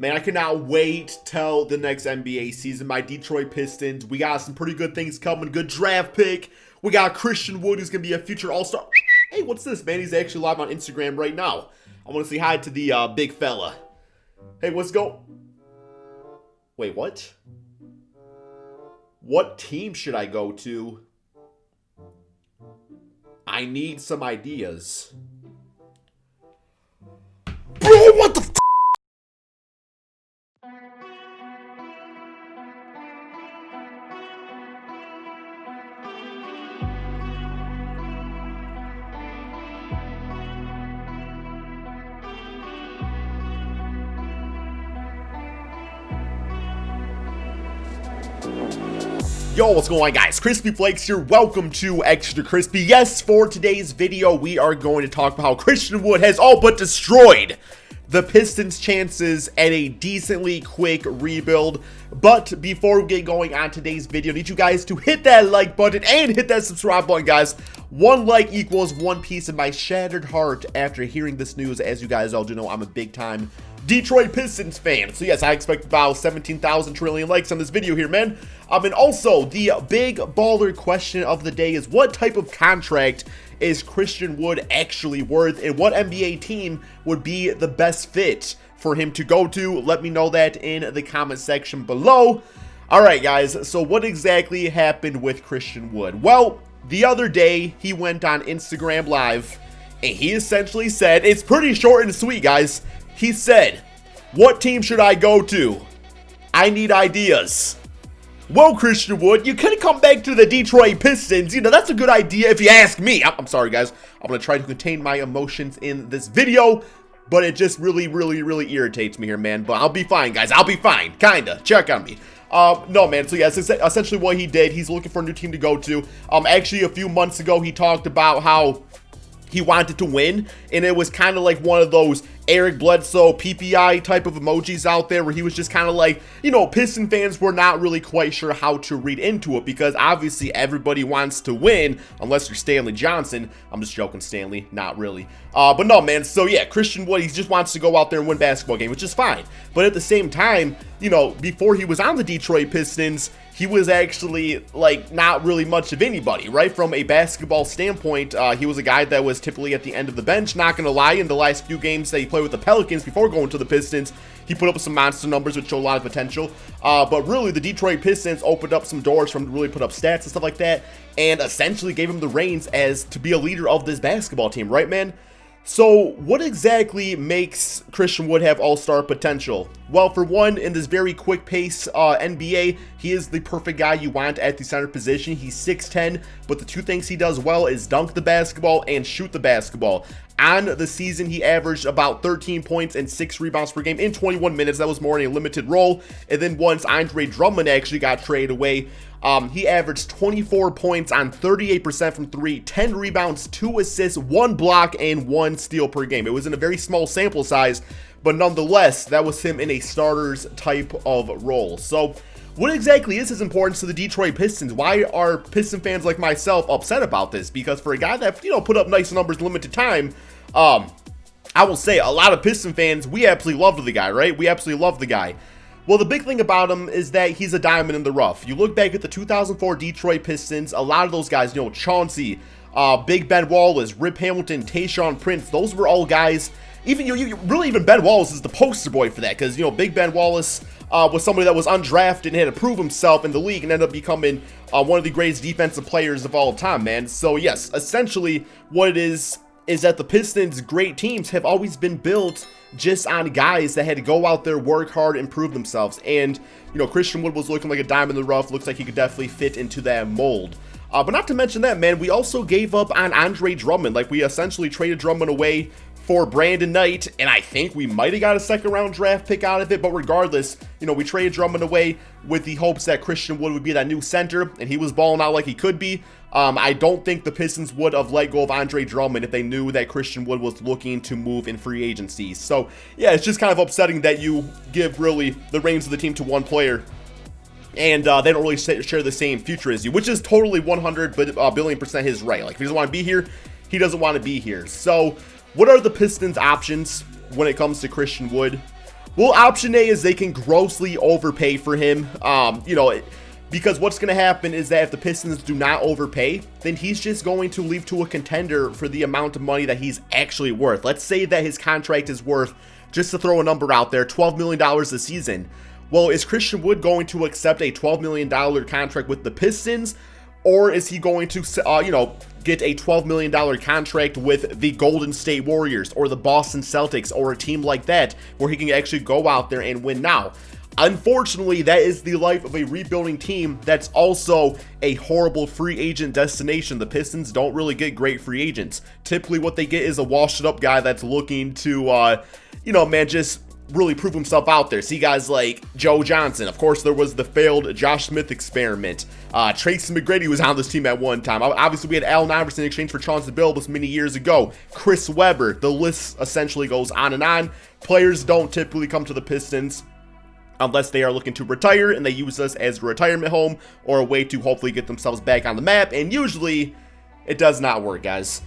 Man, I cannot wait till the next NBA season. My Detroit Pistons, we got some pretty good things coming. Good draft pick. We got Christian Wood, who's going to be a future All-Star. Hey, what's this, man? He's actually live on Instagram right now. I want to say hi to the big fella. Hey, what's go? Wait, what? What team should I go to? I need some ideas. Bro, what the f***? Yo, what's going on, guys? Crispy Flakes here. Welcome to Extra Crispy. Yes, for today's video, we are going to talk about how Christian Wood has all but destroyed the Pistons' chances at a decently quick rebuild. But before we get going on today's video, I need you guys to hit that like button and hit that subscribe button, guys. One like equals one piece of my shattered heart after hearing this news. As you guys all do know, I'm a big-time Detroit Pistons fan. So yes, I expect about 17,000 trillion likes on this video here, man. And also, the big baller question of the day is, what type of contract is Christian Wood actually worth, and what NBA team would be the best fit for him to go to? Let me know that in the comment section below. Alright, guys, so what exactly happened with Christian Wood? Well, the other day, he went on Instagram Live, and he essentially said, it's pretty short and sweet, guys. He said, what team should I go to? I need ideas. Well, Christian Wood, you could have come back to the Detroit Pistons. You know, that's a good idea if you ask me. I'm sorry, guys. I'm going to try to contain my emotions in this video, but it just really irritates me here, man. But I'll be fine, guys. I'll be fine. Kinda. Check on me. No, man. So, yes, essentially what he did, he's looking for a new team to go to. Actually, a few months ago, he talked about how he wanted to win, and it was kind of like one of those Eric Bledsoe PPI type of emojis out there where he was just kind of like, you know, Piston fans were not really quite sure how to read into it, because obviously everybody wants to win unless you're Stanley Johnson. I'm just joking, Stanley, not really. But no, man, so yeah, Christian Wood, he just wants to go out there and win basketball game, which is fine. But at the same time, you know, before he was on the Detroit Pistons, he was actually, like, not really much of anybody, right? From a basketball standpoint, he was a guy that was typically at the end of the bench. Not going to lie, in the last few games that he played with the Pelicans before going to the Pistons, he put up some monster numbers which show a lot of potential. But really, the Detroit Pistons opened up some doors for him to really put up stats and stuff like that, and essentially gave him the reins as to be a leader of this basketball team, right, man? So, what exactly makes Christian Wood have all-star potential? Well, for one, in this very quick pace NBA, he is the perfect guy you want at the center position. He's 6'10", but the two things he does well is dunk the basketball and shoot the basketball. On the season, he averaged about 13 points and 6 rebounds per game in 21 minutes. That was more in a limited role. And then once Andre Drummond actually got traded away, he averaged 24 points on 38% from 3, 10 rebounds, 2 assists, 1 block, and 1 steal per game. It was in a very small sample size, but nonetheless, that was him in a starter's type of role. So, what exactly is his importance to the Detroit Pistons? Why are Piston fans like myself upset about this? Because for a guy that, you know, put up nice numbers in limited time, I will say a lot of Piston fans, we absolutely loved the guy, right? We absolutely love the guy. Well, the big thing about him is that he's a diamond in the rough. You look back at the 2004 Detroit Pistons, a lot of those guys, you know, Chauncey, Big Ben Wallace, Rip Hamilton, Tayshaun Prince, those were all guys. Even even Ben Wallace is the poster boy for that, because, you know, Big Ben Wallace was somebody that was undrafted and had to prove himself in the league and ended up becoming one of the greatest defensive players of all time, man. So, yes, essentially what it is that the Pistons' great teams have always been built just on guys that had to go out there, work hard, and prove themselves. And, you know, Christian Wood was looking like a diamond in the rough. Looks like he could definitely fit into that mold. But not to mention that, man, we also gave up on Andre Drummond. Like, we essentially traded Drummond away for Brandon Knight, and I think we might have got a second-round draft pick out of it, but regardless, you know, we traded Drummond away with the hopes that Christian Wood would be that new center, and he was balling out like he could be. I don't think the Pistons would have let go of Andre Drummond if they knew that Christian Wood was looking to move in free agency. So, yeah, it's just kind of upsetting that you give, really, the reins of the team to one player, and they don't really share the same future as you, which is totally 100 billion% his right. Like, if he doesn't want to be here, he doesn't want to be here. So, what are the Pistons' options when it comes to Christian Wood? Well, option A is they can grossly overpay for him. Because what's going to happen is that if the Pistons do not overpay, then he's just going to leave to a contender for the amount of money that he's actually worth. Let's say that his contract is worth, just to throw a number out there, $12 million a season. Well, is Christian Wood going to accept a $12 million contract with the Pistons? Or is he going to, get a $12 million contract with the Golden State Warriors or the Boston Celtics or a team like that where he can actually go out there and win now? Unfortunately, that is the life of a rebuilding team that's also a horrible free agent destination. The Pistons don't really get great free agents. Typically, what they get is a washed-up guy that's looking to, just really prove himself out there. See guys like Joe Johnson. Of course, there was the failed Josh Smith experiment. Tracy McGrady was on this team at one time. Obviously, we had Allen Iverson in exchange for Chauncey Billups many years ago. Chris Webber. The list essentially goes on and on. Players don't typically come to the Pistons unless they are looking to retire, and they use us as a retirement home or a way to hopefully get themselves back on the map, and usually it does not work, guys.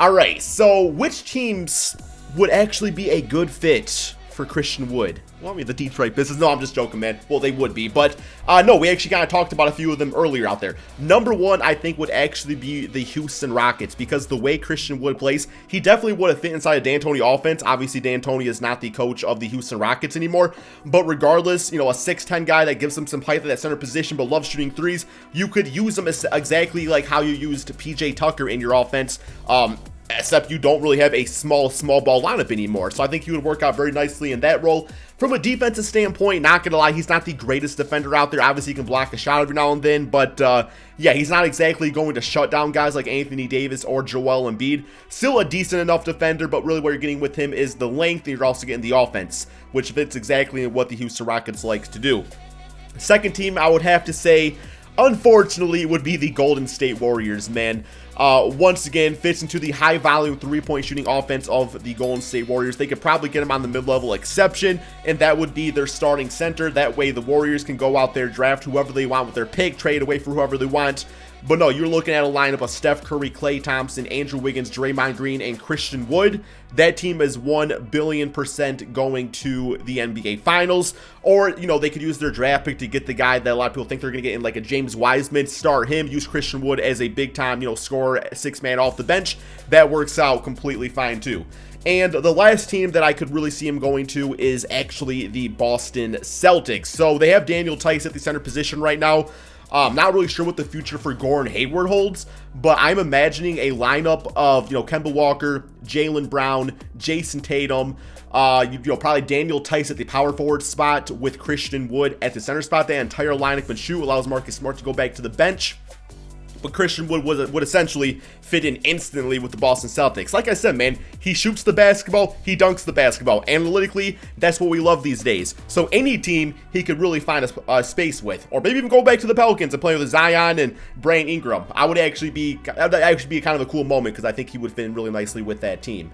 Alright, so which teams would actually be a good fit for Christian Wood? Well, I mean, the Detroit Pistons. No, I'm just joking, man. Well, they would be, but no, we actually kind of talked about a few of them earlier out there. Number one, I think, would actually be the Houston Rockets, because the way Christian Wood plays, he definitely would have fit inside a D'Antoni offense. Obviously, D'Antoni is not the coach of the Houston Rockets anymore, but regardless, a 6'10" guy that gives him some height at that center position but loves shooting threes, you could use him exactly like how you used PJ Tucker in your offense, except you don't really have a small ball lineup anymore. So I think he would work out very nicely in that role. From a defensive standpoint, not gonna lie, he's not the greatest defender out there. Obviously, he can block a shot every now and then, but yeah, he's not exactly going to shut down guys like Anthony Davis or Joel Embiid. Still a decent enough defender, but really what you're getting with him is the length, and you're also getting the offense, which fits exactly what the Houston Rockets likes to do. Second team, I would have to say, unfortunately, would be the Golden State Warriors, man. Once again, fits into the high volume three-point shooting offense of the Golden State Warriors. They could probably get him on the mid-level exception, and that would be their starting center. That way the Warriors can go out there, draft whoever they want with their pick, trade away for whoever they want. But no, you're looking at a lineup of Steph Curry, Klay Thompson, Andrew Wiggins, Draymond Green, and Christian Wood. That team is 1,000,000,000% going to the NBA Finals. Or, they could use their draft pick to get the guy that a lot of people think they're going to get in, like a James Wiseman, start him, use Christian Wood as a big-time, scorer, six-man off the bench. That works out completely fine, too. And the last team that I could really see him going to is actually the Boston Celtics. So they have Daniel Tice at the center position right now. Not really sure what the future for Gordon Hayward holds, but I'm imagining a lineup of, Kemba Walker, Jaylen Brown, Jason Tatum, probably Daniel Tice at the power forward spot with Christian Wood at the center spot. That entire lineup can shoot, allows Marcus Smart to go back to the bench. But Christian Wood would essentially fit in instantly with the Boston Celtics. Like I said, man, he shoots the basketball, he dunks the basketball. Analytically, that's what we love these days. So any team he could really find a space with, or maybe even go back to the Pelicans and play with Zion and Brandon Ingram. That would actually be kind of a cool moment, because I think he would fit in really nicely with that team.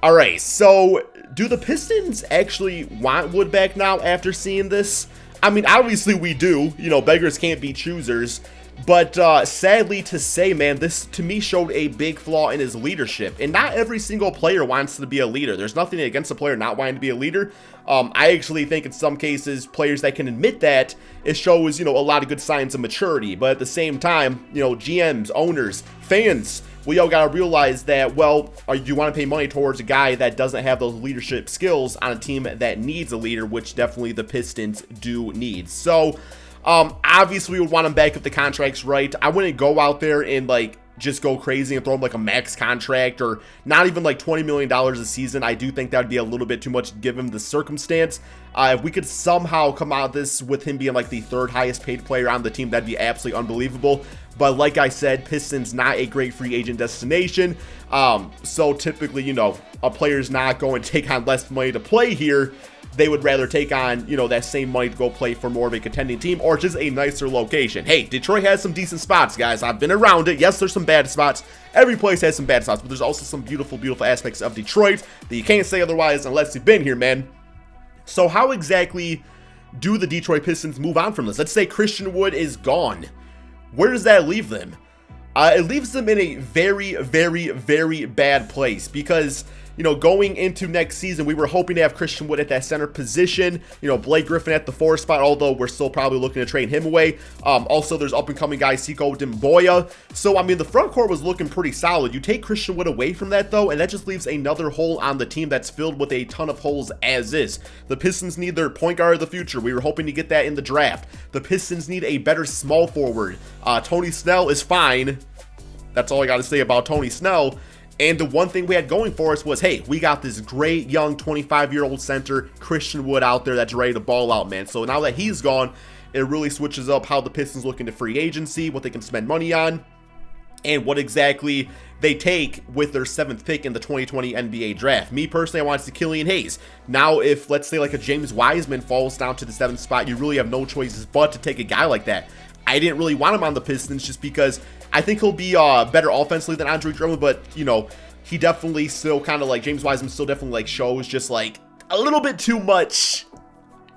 All right, so do the Pistons actually want Wood back now after seeing this? I mean, obviously we do. Beggars can't be choosers. But sadly to say, man, this to me showed a big flaw in his leadership. And not every single player wants to be a leader. There's nothing against a player not wanting to be a leader. I actually think in some cases, players that can admit that, it shows, a lot of good signs of maturity. But at the same time, GMs, owners, fans, we all got to realize that, well, you want to pay money towards a guy that doesn't have those leadership skills on a team that needs a leader, which definitely the Pistons do need. So obviously we would want him back if the contract's right. I wouldn't go out there and just go crazy and throw him like a max contract, or not even like $20 million a season. I do think that would be a little bit too much given the circumstance. If we could somehow come out of this with him being like the third highest paid player on the team, that'd be absolutely unbelievable. But like I said, Pistons not a great free agent destination. So typically, a player's not going to take on less money to play here. They would rather take on, that same money to go play for more of a contending team, or just a nicer location. Hey, Detroit has some decent spots, guys. I've been around it. Yes, there's some bad spots. Every place has some bad spots, but there's also some beautiful, beautiful aspects of Detroit that you can't say otherwise unless you've been here, man. So how exactly do the Detroit Pistons move on from this? Let's say Christian Wood is gone. Where does that leave them? It leaves them in a very, very, very bad place, because you know, going into next season, we were hoping to have Christian Wood at that center position. You know, Blake Griffin at the 4 spot, although we're still probably looking to trade him away. Also, there's up-and-coming guy Siko Demboya. So, I mean, the front court was looking pretty solid. You take Christian Wood away from that, though, and that just leaves another hole on the team that's filled with a ton of holes as is. The Pistons need their point guard of the future. We were hoping to get that in the draft. The Pistons need a better small forward. Tony Snell is fine. That's all I got to say about Tony Snell. And the one thing we had going for us was, hey, we got this great young 25-year-old center, Christian Wood, out there that's ready to ball out, man. So now that he's gone, it really switches up how the Pistons look into free agency, what they can spend money on, and what exactly they take with their 7th pick in the 2020 NBA draft. Me personally, I wanted to Killian Hayes. Now, if let's say like a James Wiseman falls down to the 7th spot, you really have no choices but to take a guy like that. I didn't really want him on the Pistons just because I think he'll be better offensively than Andre Drummond, but, you know, he definitely still kind of like, James Wiseman still definitely like shows just like a little bit too much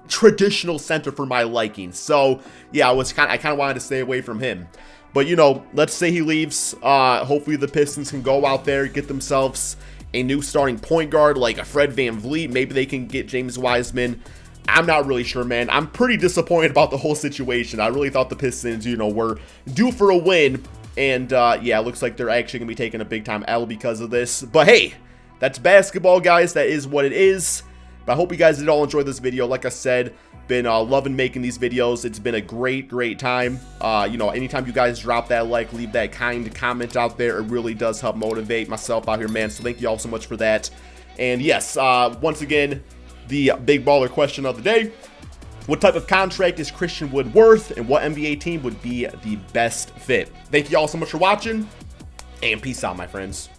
traditional center for my liking. So, yeah, I kind of wanted to stay away from him. But, you know, let's say he leaves. Hopefully the Pistons can go out there, get themselves a new starting point guard like a Fred VanVleet. Maybe they can get James Wiseman. I'm not really sure, man. I'm pretty disappointed about the whole situation. I really thought the Pistons, you know, were due for a win. And, yeah, it looks like they're actually going to be taking a big-time L because of this. But, hey, that's basketball, guys. That is what it is. But I hope you guys did all enjoy this video. Like I said, been loving making these videos. It's been a great time. You know, anytime you guys drop that like, leave that kind comment out there, it really does help motivate myself out here, man. So thank you all so much for that. And, yes, once again, the big baller question of the day: what type of contract is Christian Wood worth, and what NBA team would be the best fit? Thank you all so much for watching, and peace out, my friends.